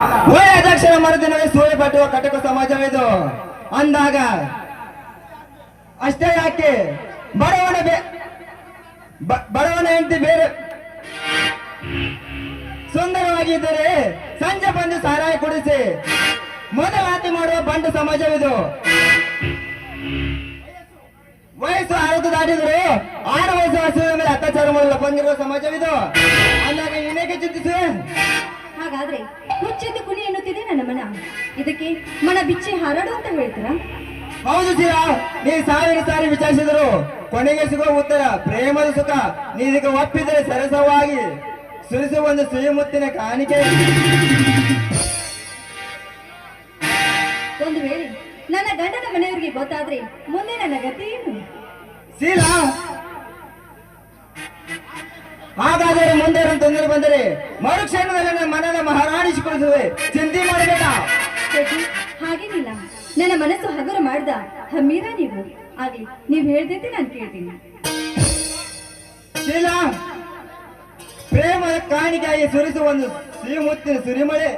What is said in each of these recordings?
ಅಧ್ಯಕ್ಷರ ಮರುದಿನವೇ ಸೂರ್ಯ ಪಟ್ಟುವ ಕಟಕ ಸಮಾಜವಿದು ಅಂದಾಗ ಅಷ್ಟೇ ಯಾಕೆ ಬಡವನ ಹೆಂಡತಿ ಬೇರೆ ಸುಂದರವಾಗಿದ್ದರೆ ಸಂಜೆ ಬಂದು ಸಾರಾಯಿ ಕುಡಿಸಿ ಮೊದಲಾತಿ ಮಾಡುವ ಬಂಡು ಸಮಾಜವಿದು. ವಯಸ್ಸು 60 ದಾಟಿದ್ರು 6 ವಯಸ್ಸು ಹಸುವಿನ ಮೇಲೆ ಅತ್ಯಾಚಾರ ಮಾಡಲು ಬಂದಿರುವ ಸಮಾಜವಿದು ಅಂದಾಗ ಇನ್ನೇಕೆ ಚಿಂತಿಸುವೆ? ಹಾಗಾದ್ರೆ ಹುಚ್ಚೆದ್ದು ಕುಣಿ ಎನ್ನುತ್ತಿದೆ ನನ್ನ ಮನ. ಇದಕ್ಕೆ ಮನ ಬಿಚ್ಚಿ ಹಾರಾಡು ಅಂತ ಹೇಳ್ತೀರಾ? ಹೌದು ಸೀರಾ, ನೀ 1000 ಸಾರಿ ವಿಚಾರಿಸಿದ್ರು ಕೊನೆಗೆ ಸಿಗುವ ಉತ್ತರ ಪ್ರೇಮದ ಸುಖ. ನೀ ಇದಕ್ಕೆ ಒಪ್ಪಿದರೆ ಸರಸವಾಗಿ ಸುರಿಸುವ ಒಂದು ಸಿಹಿಮುತ್ತಿನ ಕಾಣಿಕೆ. ಒಂದು ವೇಳೆ ನನ್ನ ಗಂಡನ ಮನೆಯವರಿಗೆ ಗೊತ್ತಾದ್ರೆ ಮುಂದೆ ನನ್ನ ಗತಿ ಏನು? ಶೀಲಾ, ಹಾಗಾದರೆ ಮುಂದೆ ತೊಂದರೆ ಬಂದರೆ ಮರುಕ್ಷಣದಲ್ಲಿ ನನ್ನ ಮನದ ಮಹಾರಾಣಿಸಿಕೊಳ್ಳುತ್ತವೆ. ಚಿಂತೆ ಮಾಡಬೇಡ. ಹಾಗೇನಿಲ್ಲ, ನನ್ನ ಮನಸ್ಸು ಹಗುರ ಮಾಡ್ದ ಹಮ್ಮೀರ ನೀವು. ಆಗ್ಲಿ, ನೀವು ಹೇಳ್ದೈತೆ ನಾನು ಕೇಳ್ತೀನಿ. ಶೀಲಾ, ಪ್ರೇಮದ ಕಾಣಿಕೆಯಾಗಿ ಸುರಿಸುವ ಒಂದು ಸಿಹಿಮುತ್ತಿನ ಸುರಿಮಳೆ.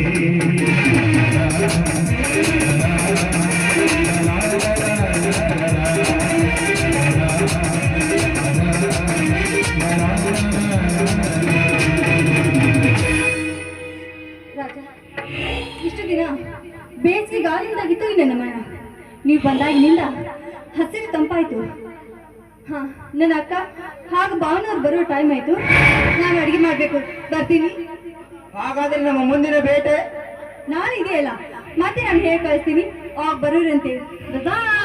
ರಾಜ, ಇಷ್ಟು ದಿನ ಬೇಸಿಗೆಗಾಲಿಂದಾಗಿತ್ತು ಈ ನನ್ನ ಮನ. ನೀವು ಬಂದಾಗಿನಿಂದ ಹಸಿರು ತಂಪಾಯ್ತು. ಹಾ, ನನ್ನ ಅಕ್ಕ ಹಾಗೂ ಭಾವನವ್ರು ಬರೋ ಟೈಮ್ ಆಯ್ತು. ನಾನು ಅಡಿಗೆ ಮಾಡ್ಬೇಕು, ಬರ್ತೀನಿ. ಹಾಗಾದ್ರೆ ನಮ್ಮ ಮುಂದಿನ ಬೇಟೆ ನಾನು ಇದೆಯಲ್ಲ, ಮತ್ತೆ ನಾನು ಹೇಳಿ ಕಳಿಸ್ತೀನಿ. ಆಗ ಬರೋರಂತೆ. ಬಾಯ್.